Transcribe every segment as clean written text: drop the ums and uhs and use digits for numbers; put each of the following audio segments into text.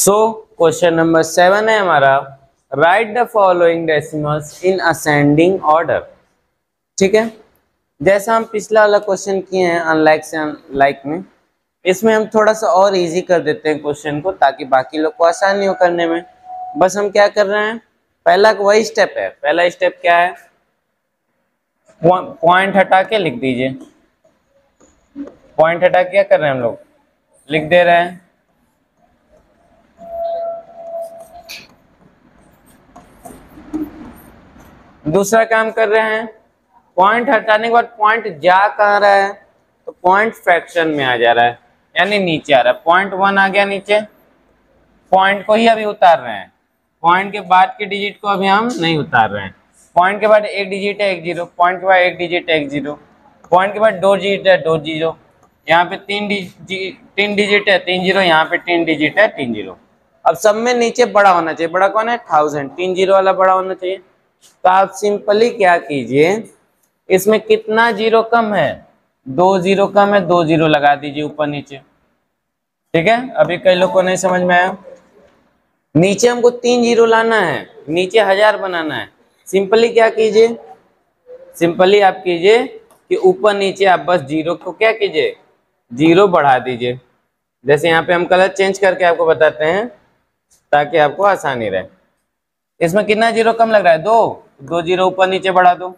So question number 7 है हमारा, right the following decimals in ascending order. ठीक है, जैसा हम पिछला वाला क्वेश्चन किए हैं अनलाइक से अनलाइक में, इसमें हम थोड़ा सा और इजी कर देते हैं क्वेश्चन को ताकि बाकी लोग को आसानी हो करने में। बस हम क्या कर रहे हैं, पहला वही स्टेप है। पहला स्टेप क्या है, पॉइंट हटा के लिख दीजिए। पॉइंट हटा के क्या कर रहे हैं हम लोग, लिख दे रहे हैं। दूसरा काम कर रहे हैं, पॉइंट हटाने के बाद पॉइंट जा कहाँ रहा है, तो पॉइंट फ्रैक्शन में आ जा रहा है, यानी नीचे आ रहा है। पॉइंट 1 आ गया नीचे, पॉइंट को ही अभी उतार रहे हैं, पॉइंट के बाद के डिजिट को अभी हम नहीं उतार रहे हैं। पॉइंट के बाद एक डिजिट है 1 0, पॉइंट के बाद एक डिजिट है 1 0, पॉइंट के बाद 2 डिजिट है 2 0, यहाँ पे 3 डिजिट है 3 0, यहाँ पे 3 डिजिट है 3 0। अब सब में नीचे बड़ा होना चाहिए। बड़ा कौन है, 1000, 3 0 वाला बड़ा होना चाहिए। तो आप सिंपली क्या कीजिए, इसमें कितना जीरो कम है, 2 0 कम है, 2 0 लगा दीजिए ऊपर नीचे। ठीक है, अभी कई लोग को नहीं समझ में आया। नीचे हमको 3 0 लाना है, नीचे 1000 बनाना है। सिंपली क्या कीजिए, सिंपली आप कीजिए कि ऊपर नीचे आप बस जीरो को क्या कीजिए, 0 बढ़ा दीजिए। जैसे यहाँ पे हम कलर चेंज करके आपको बताते हैं ताकि आपको आसानी रहे। इसमें कितना जीरो कम लग रहा है, 2 0 ऊपर नीचे बढ़ा दो।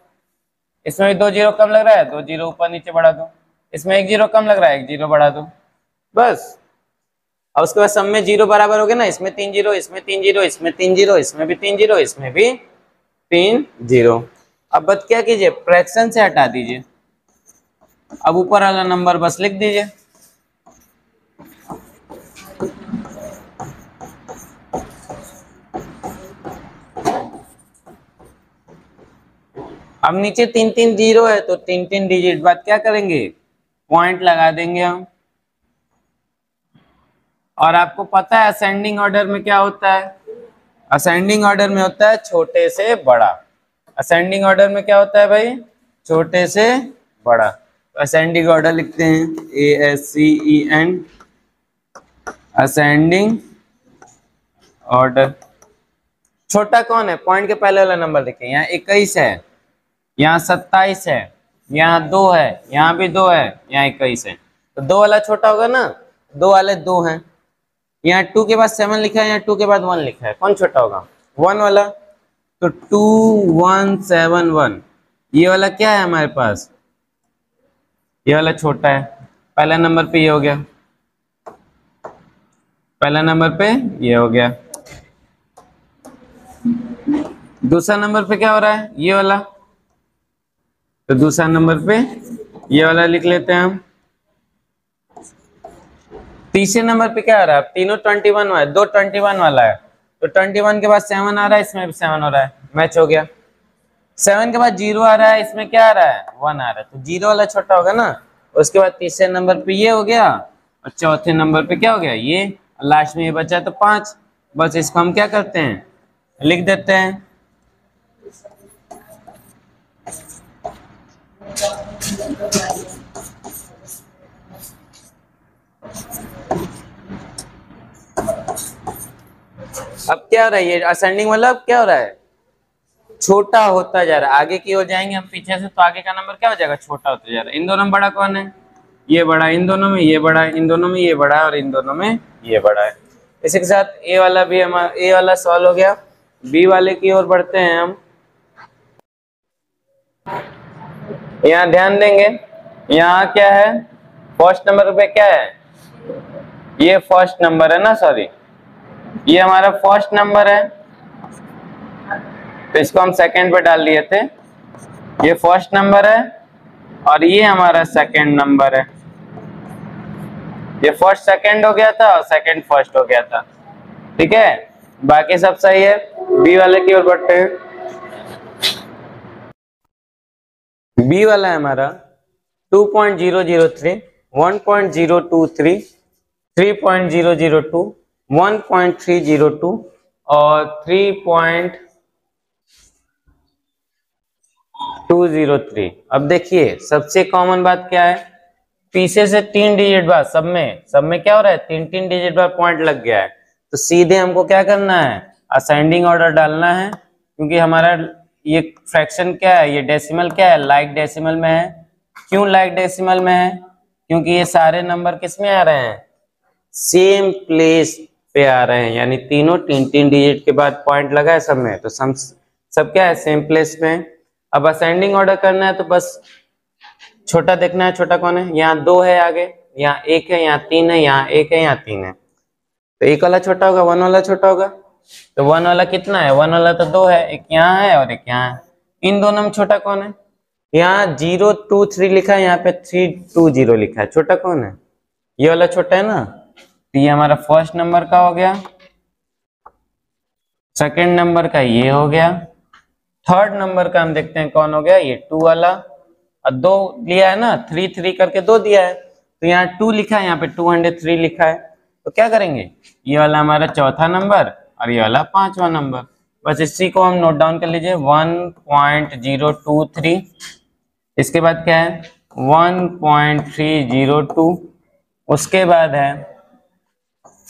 इसमें भी 2 0 कम लग रहा है, 2 0 ऊपर नीचे बढ़ा दो। इसमें 1 0 कम लग रहा है, 1 0 बढ़ा दो, बस। और उसके बाद सब में 0 बराबर हो गया ना, इसमें 3 0, इसमें 3 0, इसमें 3 0, इसमें भी 3 0, इसमें भी 3 0। अब बस क्या कीजिए, फ्रैक्शन से हटा दीजिए। अब ऊपर वाला नंबर बस लिख दीजिए। अब नीचे 3 3 0 है तो 3 3 डिजिट बाद क्या करेंगे, पॉइंट लगा देंगे हम। और आपको पता है असेंडिंग ऑर्डर में क्या होता है, असेंडिंग ऑर्डर में होता है छोटे से बड़ा। असेंडिंग ऑर्डर में क्या होता है भाई, छोटे से बड़ा। असेंडिंग ऑर्डर लिखते हैं ASCEN, असेंडिंग ऑर्डर। छोटा कौन है, पॉइंट के पहले वाला नंबर देखिए, यहाँ 21 है, यहाँ 27 है, यहाँ 2 है, यहाँ भी 2 है, यहाँ 21 है। तो 2 वाला छोटा होगा ना, 2 वाले 2 हैं। यहाँ 2 के बाद 7 लिखा है, यहाँ 2 के बाद 1 लिखा है, कौन छोटा होगा, 1 वाला। तो 2 1 7 1, ये वाला क्या है हमारे पास, ये वाला छोटा है। पहला नंबर पे ये हो गया, पहला नंबर पे ये हो गया। दूसरा नंबर पे क्या हो रहा है, ये वाला, तो दूसरा नंबर पे ये वाला लिख लेते हैं हम। तीसरे नंबर पे क्या हो रहा है, तीनों 21 वाला है, 2 21 वाला है, तो 21 के बाद 7 आ रहा है, इसमें भी 7 हो रहा है, मैच हो गया। 7 के बाद 0 आ रहा है, इसमें क्या आ रहा है, 1 आ रहा है, तो 0 वाला छोटा होगा ना। उसके बाद तीसरे नंबर पे ये हो गया, और चौथे नंबर पे क्या हो गया, ये, लास्ट में ये बचा तो 5। बस इसको हम क्या करते हैं, लिख देते हैं। अब क्या हो रहा है, ये असेंडिंग वाला अब क्या हो रहा है, छोटा होता जा रहा है। आगे की ओर जाएंगे हम पीछे से तो आगे का नंबर क्या हो जाएगा, छोटा होता जा रहा है। इन दोनों में बड़ा कौन है, ये बड़ा है, इन दोनों में ये बड़ा है, इन दोनों में ये बड़ा है, और इन दोनों में ये बड़ा है। इसी के साथ ए वाला भी हमारा, ए वाला सॉल्व हो गया। बी वाले की ओर बढ़ते हैं हम। यहाँ ध्यान देंगे, यहाँ क्या है, फर्स्ट नंबर पे क्या है, ये फर्स्ट नंबर है ना, सॉरी ये हमारा फर्स्ट नंबर है, तो इसको हम सेकंड पे डाल दिए थे। ये फर्स्ट नंबर है और ये हमारा सेकंड नंबर है। ये फर्स्ट सेकंड हो गया था और सेकंड फर्स्ट हो गया था। ठीक है, बाकी सब सही है। बी वाले की ओर बढ़ते हैं। बी वाला है हमारा 2.003, 1.023, 3.002, 1.302 और 3.203। अब देखिए सबसे कॉमन बात क्या है, पीछे से 3 डिजिट बाद सब में क्या हो रहा है, 3 3 डिजिट बाद पॉइंट लग गया है। तो सीधे हमको क्या करना है, असेंडिंग ऑर्डर डालना है, क्योंकि हमारा ये फ्रैक्शन क्या है, ये डेसिमल क्या है, लाइक डेसिमल में है। क्यों लाइक डेसिमल में है, क्योंकि ये सारे नंबर किस में आ रहे हैं, सेम प्लेस पे आ रहे हैं, यानी तीनों तीन तीन डिजिट के बाद पॉइंट लगा है सब में, तो सब क्या है, सेम प्लेस में। अब असेंडिंग ऑर्डर करना है तो बस छोटा देखना है, छोटा कौन है, यहाँ 2 है आगे, यहाँ 1 है, यहाँ 3 है, यहाँ 1 है, यहाँ 3 है, तो 1 वाला छोटा होगा, 1 वाला छोटा होगा। तो 1 वाला कितना है, 1 वाला तो 2 है, एक यहाँ है और एक यहाँ है। इन दोनों में छोटा कौन है, यहाँ 0 2 3 लिखा है, यहाँ पे 3 2 0 लिखा है, छोटा कौन है, ये वाला छोटा है ना। तो ये हमारा फर्स्ट नंबर का हो गया, सेकंड नंबर का ये हो गया, थर्ड नंबर का हम देखते हैं कौन हो गया, ये 2 वाला। और 2 लिया है ना, 3 3 करके 2 दिया है, तो यहाँ 2 लिखा है, यहाँ पे 203 लिखा है। तो क्या करेंगे, ये वाला हमारा चौथा नंबर और ये वाला 5वां नंबर, बस इसी को हम नोट डाउन कर लीजिए, 1.023। इसके बाद क्या है 1.302, उसके बाद है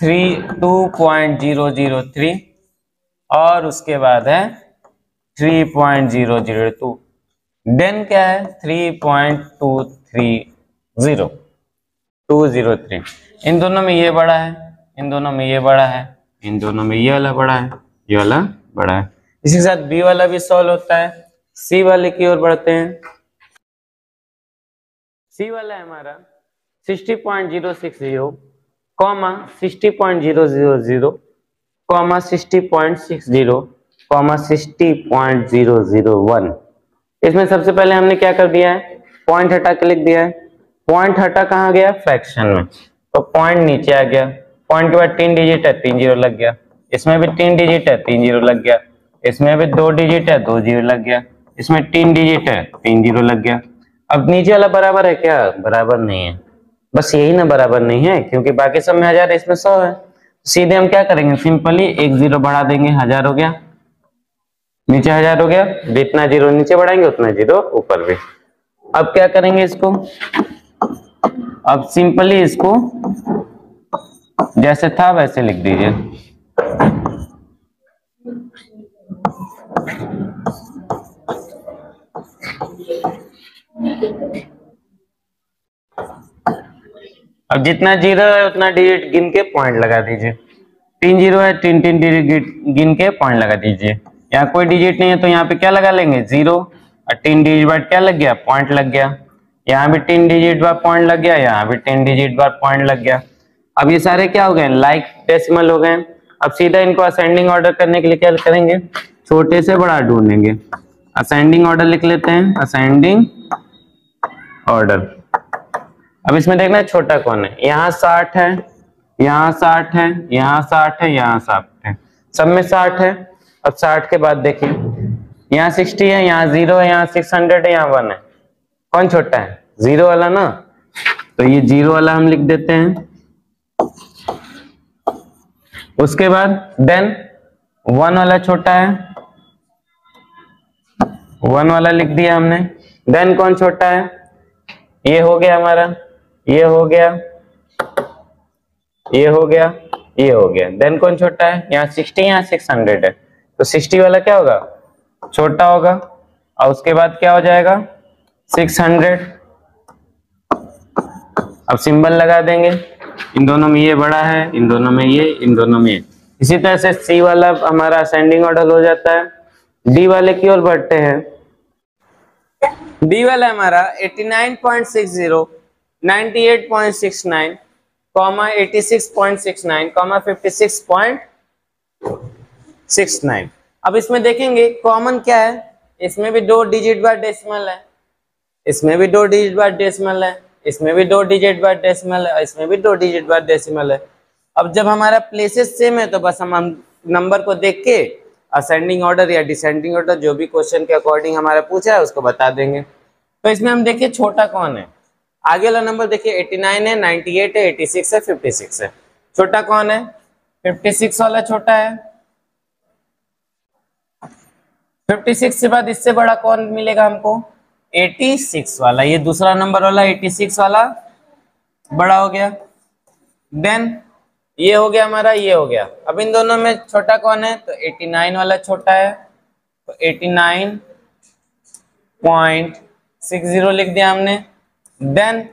2.003 और उसके बाद है 3.002, देन क्या है 3.203। इन दोनों में ये बड़ा है, इन दोनों में ये बड़ा है, इन दोनों में ये वाला बड़ा है, ये वाला बड़ा है। इसी के साथ बी वाला भी सॉल्व होता है। सी वाले की ओर बढ़ते हैं। सी वाला है हमारा 60.060, 60.000, 60.60, 60.001। इसमें सबसे पहले हमने क्या कर दिया है, पॉइंट हटा के लिख दिया है। पॉइंट हटा कहाँ गया, फ्रैक्शन में, तो पॉइंट नीचे आ गया। पॉइंट के बाद 3 डिजिट है, 3 जीरो लग गया। इसमें भी 3 डिजिट है, 3 जीरो लग गया। इसमें भी 2 डिजिट है, 2 जीरो लग गया। इसमें 3 डिजिट है, 3 जीरो लग गया। अब नीचे वाला बराबर है क्या, बराबर नहीं है, बस यही ना बराबर नहीं है, क्योंकि बाकी सब में 1000 है, इसमें 100 है। सीधे हम क्या करेंगे, सिंपली एक जीरो बढ़ा देंगे, 1000 हो गया, नीचे 1000 हो गया, जितना जीरो नीचे बढ़ाएंगे उतना जीरो ऊपर भी। अब क्या करेंगे इसको, अब सिंपली इसको जैसे था वैसे लिख दीजिए। अब जितना जीरो है उतना डिजिट गिन के पॉइंट लगा दीजिए। 3 जीरो है, 3 3 डिजिट गिन के पॉइंट लगा दीजिए। यहाँ कोई डिजिट नहीं है तो यहाँ पे क्या लगा लेंगे, 0, और 3 डिजिट बाद क्या लग गया, पॉइंट लग गया। यहाँ भी 3 डिजिट बाद पॉइंट लग गया, यहाँ भी 3 डिजिट बाद पॉइंट लग गया। अब ये सारे क्या हो गए, लाइक डेसिमल हो गए। अब सीधा इनको असेंडिंग ऑर्डर करने के लिए क्या करेंगे, छोटे से बड़ा ढूंढेंगे। असेंडिंग ऑर्डर लिख लेते हैं, असेंडिंग ऑर्डर। अब इसमें देखना है छोटा कौन है, यहाँ 60 है, यहाँ 60 है, यहाँ 60 है, यहाँ 60 है, सब में 60 है। अब 60 के बाद देखिए, यहाँ 60 है, यहाँ 0 है, यहाँ 600 है, यहाँ 1 है, कौन छोटा है, 0 वाला ना, तो ये 0 वाला हम लिख देते हैं। उसके बाद देन 1 वाला छोटा है, 1 वाला लिख दिया हमने। देन कौन छोटा है, ये हो गया हमारा, ये हो गया, ये हो गया, ये हो गया। देन कौन छोटा है, यहाँ 60, यहाँ 600 है, तो 60 वाला क्या होगा, छोटा होगा। और उसके बाद क्या हो जाएगा, 600। अब सिंबल लगा देंगे, इन दोनों में ये बड़ा है, इन दोनों में ये, इन दोनों में ये। इसी तरह से सी वाला हमारा असेंडिंग ऑर्डर हो जाता है। डी वाले की ओर बढ़ते हैं। डी वाला हमारा 89.60, 98.69, 86.69, 56.69। अब इसमें देखेंगे कॉमन क्या है, इसमें भी 2 डिजिट बाद डेसिमल है, इसमें भी 2 डिजिट बाद डेसिमल है, इसमें भी 2 डिजिट बाद डेसिमल है, इसमें भी 2 डिजिट बाद डेसिमल है। अब जब हमारा प्लेसेस सेम है तो बस हम नंबर को देख के असेंडिंग ऑर्डर या डिसेंडिंग ऑर्डर जो भी क्वेश्चन के अकॉर्डिंग हमारा पूछा है उसको बता देंगे। तो इसमें हम देखिए छोटा कौन है, आगे वाला नंबर देखिए 89 है, 98 है, 86 है, 56 है। छोटा कौन है, 56 वाला छोटा है। 56 के बाद इससे बड़ा कौन मिलेगा हमको, 86 वाला, ये दूसरा नंबर वाला 86 वाला बड़ा हो गया। देन ये हो गया हमारा, ये हो गया। अब इन दोनों में छोटा कौन है, तो 89 वाला छोटा है, तो 89.60 लिख दिया हमने। देन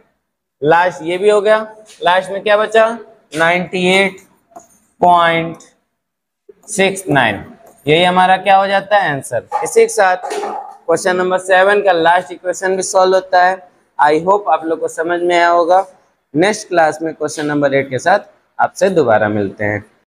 लास्ट ये भी हो गया, लास्ट में क्या बचा, 98.69। यही हमारा क्या हो जाता है आंसर। इसी के साथ क्वेश्चन नंबर 7 का लास्ट इक्वेशन भी सॉल्व होता है। आई होप आप लोग को समझ में आया होगा। नेक्स्ट क्लास में क्वेश्चन नंबर 8 के साथ आपसे दोबारा मिलते हैं।